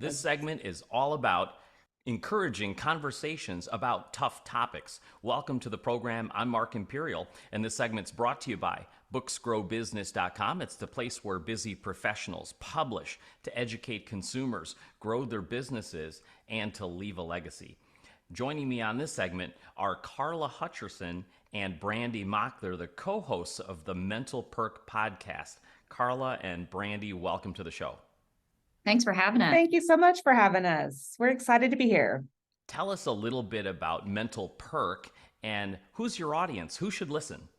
This segment is all about encouraging conversations about tough topics. Welcome to the program. I'm Mark Imperial, and this segment's brought to you by booksgrowbusiness.com. It's the place where busy professionals publish to educate consumers, grow their businesses, and to leave a legacy. Joining me on this segment are Karla Huthcherson and Brandi Mock. They're the co-hosts of the Mental Perk podcast. Karla and Brandi, welcome to the show. Thanks for having us. Thank you so much for having us. We're excited to be here. Tell us a little bit about Mental Perk and who's your audience? Who should listen?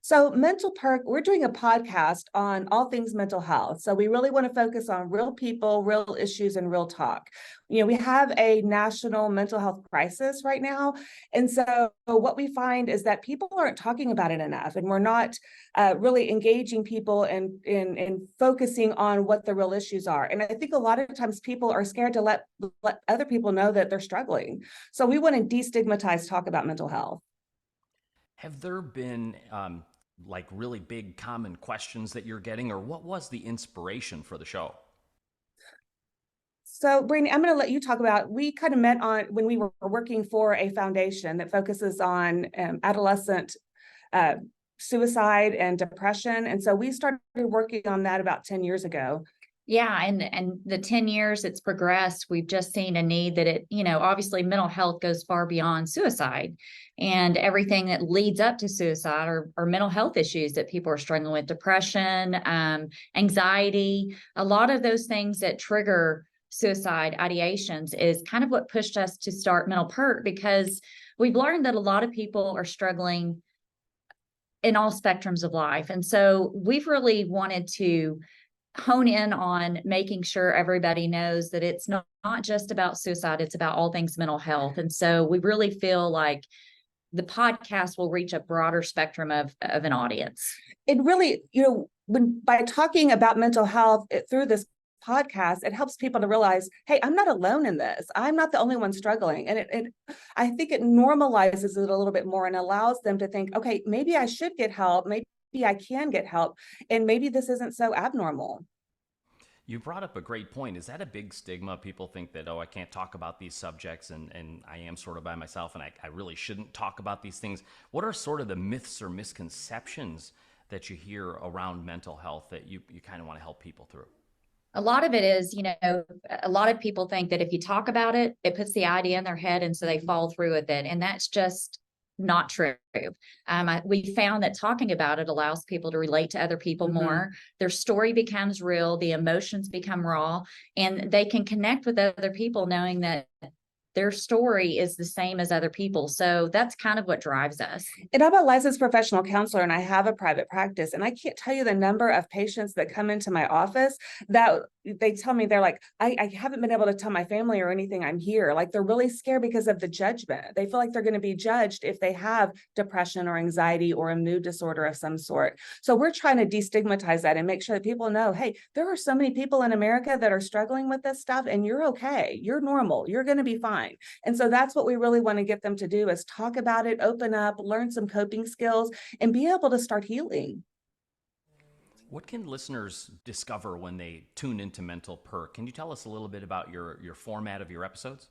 So Mental Perk, we're doing a podcast on all things mental health. So we really want to focus on real people, real issues, and real talk. You know, we have a national mental health crisis right now. And so what we find is that people aren't talking about it enough, and we're not really engaging people and focusing on what the real issues are. And I think a lot of times people are scared to let other people know that they're struggling. So we want to destigmatize talk about mental health. Have there been like really big common questions that you're getting, or what was the inspiration for the show? So, Brandi, I'm going to let you talk about, we kind of met on when we were working for a foundation that focuses on adolescent suicide and depression. And so we started working on that about 10 years ago. Yeah, and the 10 years it's progressed, we've just seen a need that obviously mental health goes far beyond suicide, and everything that leads up to suicide are mental health issues that people are struggling with: depression, anxiety, a lot of those things that trigger suicide ideations is kind of what pushed us to start Mental Perk, because we've learned that a lot of people are struggling in all spectrums of life. And so we've really wanted to hone in on making sure everybody knows that it's not just about suicide, it's about all things mental health. And so we really feel like the podcast will reach a broader spectrum of an audience. It really, by talking about mental health through this podcast, it helps people to realize, hey, I'm not alone in this. I'm not the only one struggling. And I think it normalizes it a little bit more and allows them to think, okay, maybe I should get help. Maybe I can get help, and maybe this isn't so abnormal. You brought up a great point. Is that a big stigma? People think that, I can't talk about these subjects, and I am sort of by myself, and I really shouldn't talk about these things. What are sort of the myths or misconceptions that you hear around mental health that you kind of want to help people through? A lot of it is, a lot of people think that if you talk about it, it puts the idea in their head, and so they follow through with it. And that's just not true. We found that talking about it allows people to relate to other people more. Their story becomes real, the emotions become raw, and they can connect with other people knowing that their story is the same as other people. So that's kind of what drives us. And I'm a licensed professional counselor, and I have a private practice, and I can't tell you the number of patients that come into my office that they tell me, they're like, I haven't been able to tell my family or anything I'm here. Like, they're really scared because of the judgment. They feel like they're going to be judged if they have depression or anxiety or a mood disorder of some sort. So we're trying to destigmatize that and make sure that people know, hey, there are so many people in America that are struggling with this stuff, and you're okay. You're normal. You're going to be fine. And so that's what we really want to get them to do, is talk about it, open up, learn some coping skills, and be able to start healing. What can listeners discover when they tune into Mental Perk? Can you tell us a little bit about your format of your episodes?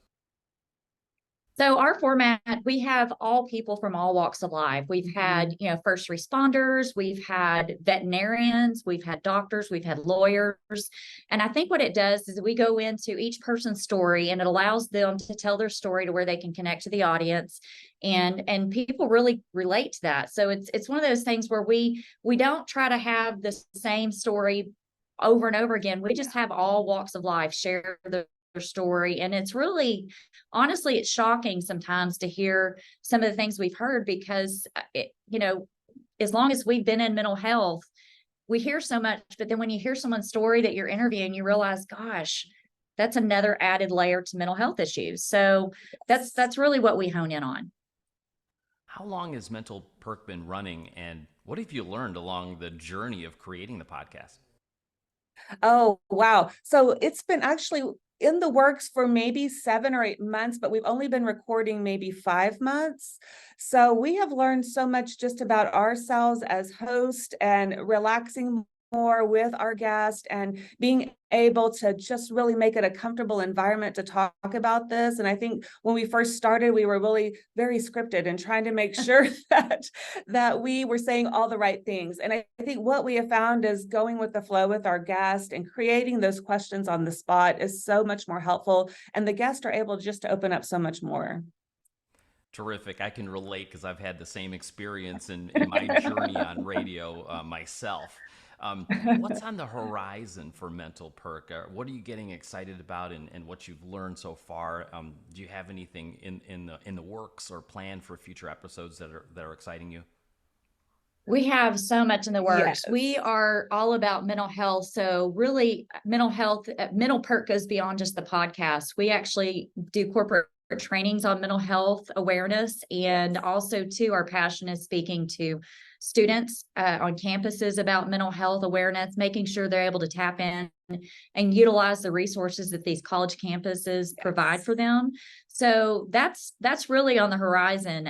So our format, we have all people from all walks of life. We've had, first responders, we've had veterinarians, we've had doctors, we've had lawyers. And I think what it does is we go into each person's story, and it allows them to tell their story to where they can connect to the audience, and people really relate to that. So it's one of those things where we don't try to have the same story over and over again. We just have all walks of life share their story. And it's really, honestly, it's shocking sometimes to hear some of the things we've heard, because as long as we've been in mental health, we hear so much, but then when you hear someone's story that you're interviewing, you realize, gosh, that's another added layer to mental health issues. So that's really what we hone in on. How long has Mental Perk been running, and what have you learned along the journey of creating the podcast? Oh, wow. So it's been actually in the works for maybe 7 or 8 months, but we've only been recording maybe 5 months. So we have learned so much just about ourselves as hosts and relaxing more with our guest and being able to just really make it a comfortable environment to talk about this. And I think when we first started, we were really very scripted and trying to make sure that we were saying all the right things. And I think what we have found is going with the flow with our guest and creating those questions on the spot is so much more helpful. And the guests are able just to open up so much more. Terrific. I can relate because I've had the same experience in my journey on radio myself. What's on the horizon for Mental Perk? What are you getting excited about and what you've learned so far? Do you have anything in the works or planned for future episodes that are exciting you? We have so much in the works. Yes. We are all about mental health. So really mental health, Mental Perk goes beyond just the podcast. We actually do corporate trainings on mental health awareness. And also too, our passion is speaking to students on campuses about mental health awareness, making sure they're able to tap in and utilize the resources that these college campuses provide for them. So that's really on the horizon.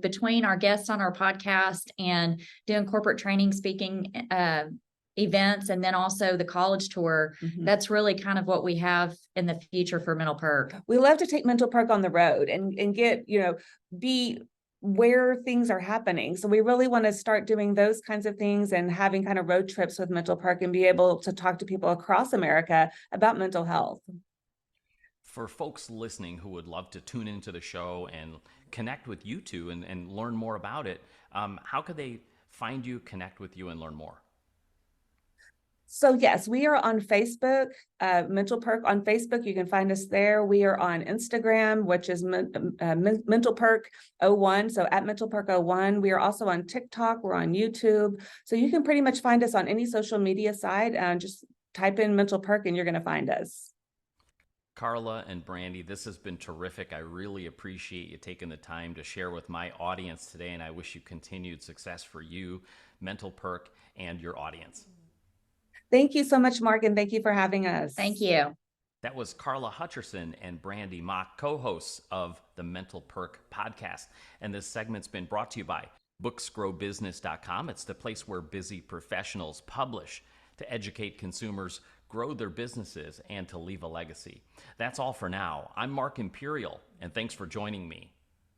Between our guests on our podcast and doing corporate training, speaking events, and then also the college tour, that's really kind of what we have in the future for Mental Perk. We love to take Mental Perk on the road and get, be where things are happening. So we really want to start doing those kinds of things and having kind of road trips with Mental Perk and be able to talk to people across America about mental health. For folks listening who would love to tune into the show and connect with you two and learn more about it, how could they find you, connect with you, and learn more? So yes, we are on Facebook, Mental Perk on Facebook. You can find us there. We are on Instagram, which is Mental Perk 01. So at Mental Perk 01. We are also on TikTok. We're on YouTube. So you can pretty much find us on any social media site and just type in Mental Perk and you're going to find us. Karla and Brandi, this has been terrific. I really appreciate you taking the time to share with my audience today, and I wish you continued success for you, Mental Perk, and your audience. Thank you so much, Mark, and thank you for having us. Thank you. That was Karla Huthcherson and Brandi Mock, co-hosts of the Mental Perk podcast. And this segment's been brought to you by booksgrowbusiness.com. It's the place where busy professionals publish to educate consumers, grow their businesses, and to leave a legacy. That's all for now. I'm Mark Imperial, and thanks for joining me.